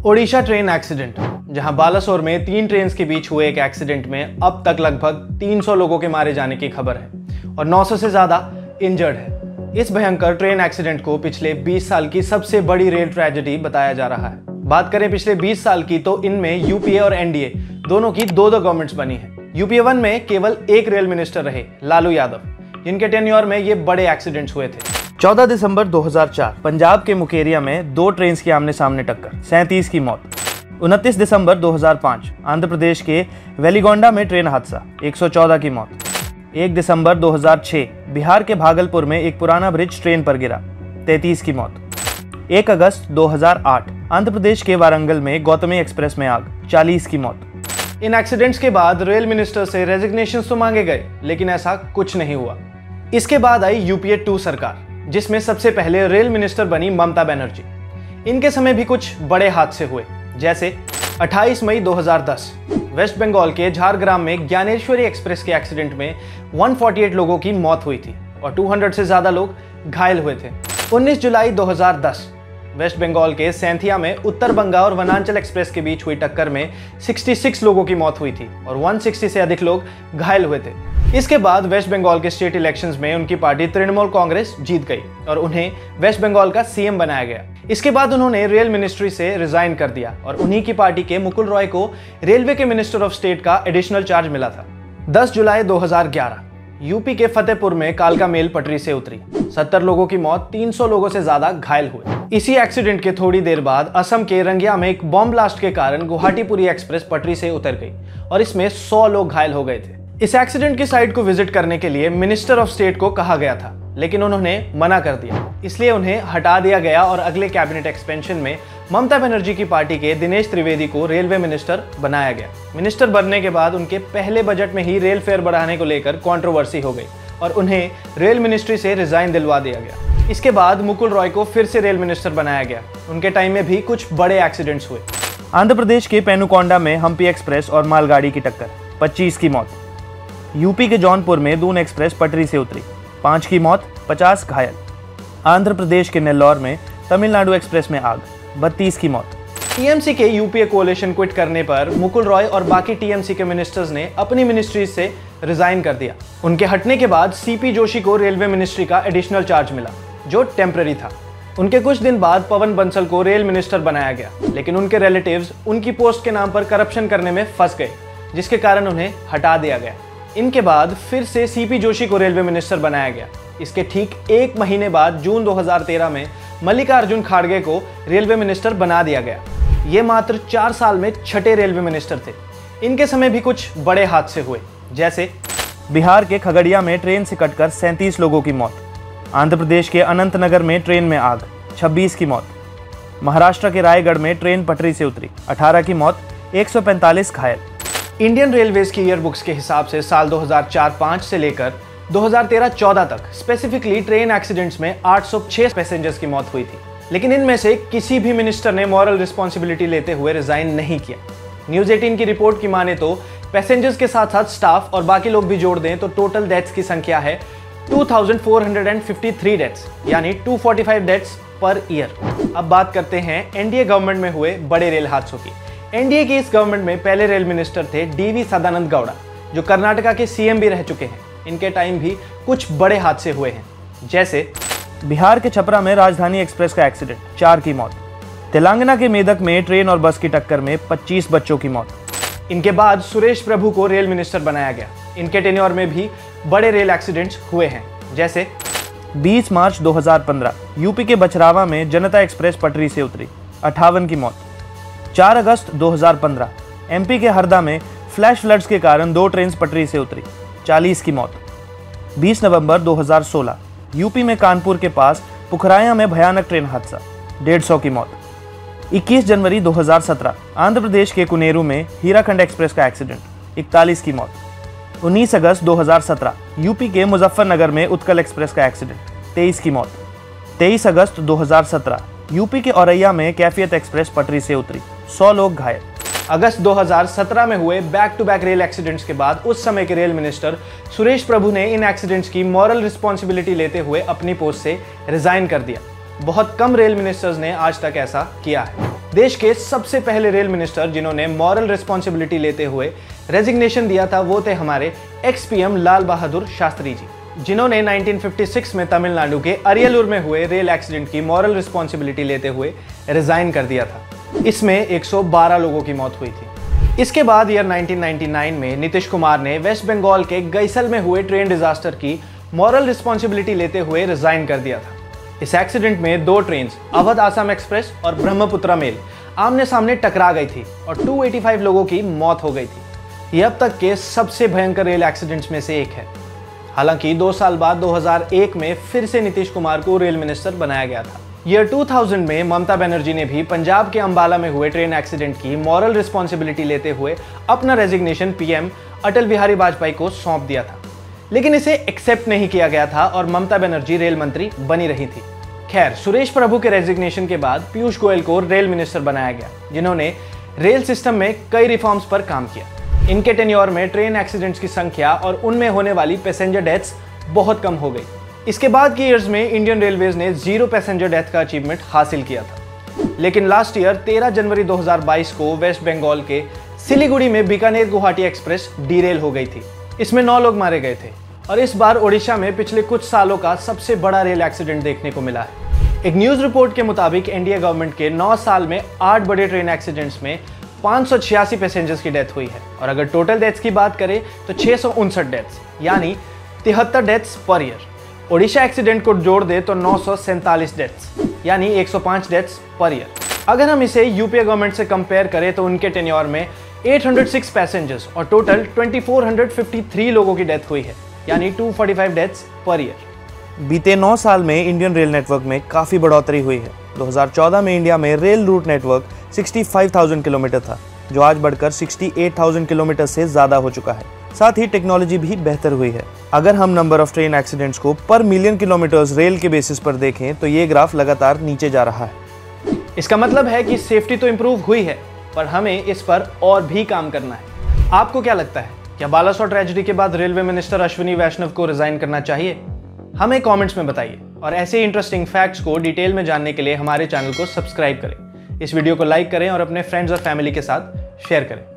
Odisha train accident, जहां बालासोर में 3 train के बीच हुए एक एक्सीडेंट में अब तक लगभग 300 लोगों के मारे जाने की खबर है और 900 से ज्यादा इंजर्ड है। इस भयंकर ट्रेन एक्सीडेंट को पिछले 20 साल की सबसे बड़ी रेल ट्रेजेडी बताया जा रहा है। बात करें पिछले 20 साल की तो इनमें यूपीए और एनडीए दोनों की दो गवर्नमेंट्स बनी है। यूपीए 1 में केवल एक रेल मिनिस्टर रहे, लालू यादव, जिनके टेन्योर में ये बड़े एक्सीडेंट्स हुए थे। 14 दिसंबर 2004 पंजाब के मुकेरिया में 2 ट्रेन की आमने सामने टक्कर, 37 की मौत। 29 दिसंबर 2005 आंध्र प्रदेश के वेलिगोंडा में ट्रेन हादसा, 114 की मौत। 1 दिसंबर 2006 बिहार के भागलपुर में एक पुराना ब्रिज ट्रेन पर गिरा, 33 की मौत। 1 अगस्त 2008 आंध्र प्रदेश के वारंगल में गौतमी एक्सप्रेस में आग, 40 की मौत। इन एक्सीडेंट्स के बाद रेल मिनिस्टर से रेजिग्नेशन तो मांगे गए, लेकिन ऐसा कुछ नहीं हुआ। इसके बाद आई यूपीए 2 सरकार, जिसमें सबसे पहले रेल मिनिस्टर बनी ममता बनर्जी। इनके समय भी कुछ बड़े हादसे हुए, जैसे 28 मई 2010 वेस्ट बंगाल के झारग्राम में ज्ञानेश्वरी एक्सप्रेस के एक्सीडेंट में 148 लोगों की मौत हुई थी और 200 से ज्यादा लोग घायल हुए थे। 19 जुलाई 2010 वेस्ट बंगाल के सैंथिया में उत्तर बंगा और वनांचल एक्सप्रेस के बीच हुई टक्कर में 66 लोगों की मौत हुई थी और 160 से अधिक लोग घायल हुए थे। इसके बाद वेस्ट बंगाल के स्टेट इलेक्शंस में उनकी पार्टी तृणमूल कांग्रेस जीत गई और उन्हें वेस्ट बंगाल का सीएम बनाया गया। इसके बाद उन्होंने रेल मिनिस्ट्री से रिजाइन कर दिया और उन्हीं की पार्टी के मुकुल रॉय को रेलवे के मिनिस्टर ऑफ स्टेट का एडिशनल चार्ज मिला था। 10 जुलाई 2011 यूपी के फतेहपुर में कालका मेल पटरी से उतरी, 70 लोगों की मौत, 300 लोगों से ज्यादा घायल हुए। इसी एक्सीडेंट के थोड़ी देर बाद असम के रंगिया में एक बॉम्ब ब्लास्ट के कारण गुवाहाटी-पुरी एक्सप्रेस पटरी से उतर गई और इसमें 100 लोग घायल हो गए थे। इस एक्सीडेंट की साइट को विजिट करने के लिए मिनिस्टर ऑफ स्टेट को कहा गया था, लेकिन उन्होंने मना कर दिया, इसलिए उन्हें हटा दिया गया और अगले कैबिनेट एक्सपेंशन में ममता बनर्जी की पार्टी के दिनेश त्रिवेदी को रेलवे मिनिस्टर बनाया गया। मिनिस्टर बनने के बाद उनके पहले बजट में ही रेल फेयर बढ़ाने को लेकर कंट्रोवर्सी हो गई और उन्हें रेल मिनिस्ट्री से रिजाइन दिलवा दिया गया। इसके बाद मुकुल रॉय को फिर से रेल मिनिस्टर बनाया गया। उनके टाइम में भी कुछ बड़े एक्सीडेंट्स हुए। आंध्र प्रदेश के पेनुकोंडा में हम्पी एक्सप्रेस और मालगाड़ी की टक्कर, 25 की मौत। यूपी के जौनपुर में दून एक्सप्रेस पटरी से उतरी, 5 की मौत, 50 घायल। आंध्र प्रदेश के नेल्लौर में तमिलनाडु एक्सप्रेस में आग, 32 की मौत। टीएमसी के यूपीए कोalition क्विट करने पर मुकुल रॉय और बाकी टीएमसी के मिनिस्टर्स ने अपनी मिनिस्ट्रीज से रिजाइन कर दिया। उनके हटने के बाद सीपी जोशी को रेलवे मिनिस्ट्री का एडिशनल चार्ज मिला, जो टेम्पररी था। उनके कुछ दिन बाद पवन बंसल को रेल मिनिस्टर बनाया गया, लेकिन उनके रिलेटिव्स उनकी पोस्ट के नाम पर करप्शन करने में फंस गए, जिसके कारण उन्हें हटा दिया गया। इनके बाद फिर से सीपी जोशी को रेलवे मिनिस्टर बनाया गया। इसके ठीक 1 महीने बाद जून 2013 में मल्लिकार्जुन खाड़गे को रेलवे मिनिस्टर बना दिया गया। ये मात्र 4 साल में 6ठे रेलवे मिनिस्टर थे। इनके समय भी कुछ बड़े हादसे हुए, जैसे बिहार के खगड़िया में ट्रेन से कटकर 37 लोगों की मौत। आंध्र प्रदेश के अनंतनगर में ट्रेन में आग, 26 की मौत। महाराष्ट्र के रायगढ़ में ट्रेन पटरी से उतरी, 18 की मौत, 145 घायल। इंडियन रेलवेज की ईयरबुक्स के हिसाब से साल 2004-05 से लेकर 2013-14 तक स्पेसिफिकली ट्रेन एक्सीडेंट्स में 806 पैसेंजर्स की मौत हुई थी, लेकिन इनमें से किसी भी मिनिस्टर ने मॉरल रिस्पॉन्सिबिलिटी लेते हुए रिजाइन नहीं किया। न्यूज 18 की रिपोर्ट की माने तो पैसेंजर्स के साथ साथ स्टाफ और बाकी लोग भी जोड़ दें तो टोटल डेथ्स की संख्या है 2453 डेथ्स, यानी 245 डेथ्स पर ईयर। अब बात करते हैं एनडीए गवर्नमेंट में हुए बड़े रेल हादसों की। एनडीए की इस गवर्नमेंट में पहले रेल मिनिस्टर थे डीवी सदानंद गौड़ा, जो कर्नाटका के सीएम भी रह चुके हैं। इनके टाइम भी कुछ बड़े हादसे हुए हैं, जैसे बिहार के छपरा में राजधानी एक्सप्रेस का एक्सीडेंट, 4 की मौत। तेलंगाना के मेदक में ट्रेन और बस की टक्कर में 25 बच्चों की मौत। इनके बाद सुरेश प्रभु को रेल मिनिस्टर बनाया गया। इनके टेन्योर में भी बड़े रेल एक्सीडेंट्स हुए हैं, जैसे 20 मार्च 2015 यूपी के बछरावा में जनता एक्सप्रेस पटरी से उतरी, 58 की मौत। 4 अगस्त 2015 एमपी के हरदा में फ्लैश फ्लड्स के कारण 2 ट्रेन पटरी से उतरी, 40 की मौत। 20 नवंबर 2016 यूपी में कानपुर के पास पुखराया में भयानक ट्रेन हादसा, 150 की मौत। 21 जनवरी 2017 आंध्र प्रदेश के कुनेरू में हीराखंड एक्सप्रेस का एक्सीडेंट, 41 की मौत। 19 अगस्त 2017 यूपी के मुजफ्फरनगर में उत्कल एक्सप्रेस का एक्सीडेंट, 23 की मौत। 23 अगस्त 2017 यूपी के औरैया में कैफियत एक्सप्रेस पटरी से उतरी, 100 लोग घायल। अगस्त 2017 में हुए back to back rail accidents के बाद उस समय के रेल मिनिस्टर सुरेश प्रभु ने इन एक्सीडेंट्स की मॉरल रिस्पॉन्सिबिलिटी लेते हुए अपनी पोस्ट से रिजाइन कर दिया। बहुत कम रेल मिनिस्टर्स ने आज तक ऐसा किया है। देश के सबसे पहले रेल मिनिस्टर जिन्होंने मॉरल रिस्पॉन्सिबिलिटी लेते हुए रेजिग्नेशन दिया था वो थे हमारे एक्स पीएम लाल बहादुर शास्त्री जी, जिन्होंने 1956 में तमिलनाडु के अरियलूर में हुए रेल एक्सीडेंट की मॉरल रिस्पॉन्सिबिलिटी लेते हुए रिजाइन कर दिया था। इसमें 112 लोगों की मौत हुई थी। इसके बाद ईयर 1999 में नीतीश कुमार ने वेस्ट बंगाल के गैसल में हुए ट्रेन डिजास्टर की मॉरल रिस्पॉन्सिबिलिटी लेते हुए रिजाइन कर दिया था। इस एक्सीडेंट में 2 ट्रेन अवध आसाम एक्सप्रेस और ब्रह्मपुत्रा मेल आमने सामने टकरा गई थी और 285 लोगों की मौत हो गई थी। यह अब तक के सबसे भयंकर रेल एक्सीडेंट्स में से एक है। हालांकि 2 साल बाद 2001 में फिर से नीतीश कुमार को रेल मिनिस्टर बनाया गया था। ईयर 2000 में ममता बनर्जी ने भी पंजाब के अंबाला में हुए ट्रेन एक्सीडेंट की मॉरल रिस्पॉन्सिबिलिटी लेते हुए अपना रेजिग्नेशन पीएम अटल बिहारी वाजपेयी को सौंप दिया था, लेकिन इसे एक्सेप्ट नहीं किया गया था और ममता बनर्जी रेल मंत्री बनी रही थी। खैर, सुरेश प्रभु के रेजिग्नेशन के बाद पीयूष गोयल को रेल मिनिस्टर बनाया गया, जिन्होंने रेल सिस्टम में कई रिफॉर्म्स पर काम किया। इनके टेन्योर में ट्रेन एक्सीडेंट्स की संख्या और उनमें होने वाली पैसेंजर डेथ्स बहुत कम हो गई। इसके बाद की ईयर्स में इंडियन रेलवेज ने 0 पैसेंजर डेथ का अचीवमेंट हासिल किया था। लेकिन लास्ट ईयर 13 जनवरी 2022 को वेस्ट बंगाल के सिलीगुड़ी में बीकानेर गुवाहाटी एक्सप्रेस डीरेल हो गई थी। इसमें 9 लोग मारे गए थे और इस बार ओडिशा में पिछले कुछ सालों का सबसे बड़ा रेल एक्सीडेंट देखने को मिला है। एक न्यूज रिपोर्ट के मुताबिक एनडीए गवर्नमेंट के 9 साल में 8 बड़े ट्रेन एक्सीडेंट्स में 586 पैसेंजर्स की डेथ हुई है और अगर टोटल डेथ्स की बात करें तो 659 डेथ्स यानी 73 deaths per year. Odisha accident को जोड़ दे तो 947 डेथ्स यानी 105 डेथ्स पर ईयर। अगर हम इसे यूपीए गवर्नमेंट से कंपेयर करें तो उनके टेन्योर में 806 पैसेंजर्स और टोटल 2453 लोगों की डेथ हुई है यानी 245 डेथ्स पर ईयर। बीते 9 साल में इंडियन रेल नेटवर्क में काफ़ी बढ़ोतरी हुई है। 2014 में इंडिया में रेल रूट नेटवर्क 65,000 किलोमीटर था, जो आज बढ़कर 68,000 किलोमीटर से ज़्यादा हो चुका है। साथ ही टेक्नोलॉजी भी बेहतर हुई है। अगर हम नंबर ऑफ ट्रेन एक्सीडेंट्स को पर मिलियन किलोमीटर्स रेल के बेसिस पर देखें तो ये ग्राफ लगातार नीचे जा रहा है। इसका मतलब है कि सेफ्टी तो इम्प्रूव हुई है, पर हमें इस पर और भी काम करना है। आपको क्या लगता है, क्या बालासोर ट्रेजेडी के बाद रेलवे मिनिस्टर अश्विनी वैष्णव को रिजाइन करना चाहिए? हमें कमेंट्स में बताइए और ऐसे ही इंटरेस्टिंग फैक्ट्स को डिटेल में जानने के लिए हमारे चैनल को सब्सक्राइब करें। इस वीडियो को लाइक करें और अपने फ्रेंड्स और फैमिली के साथ शेयर करें।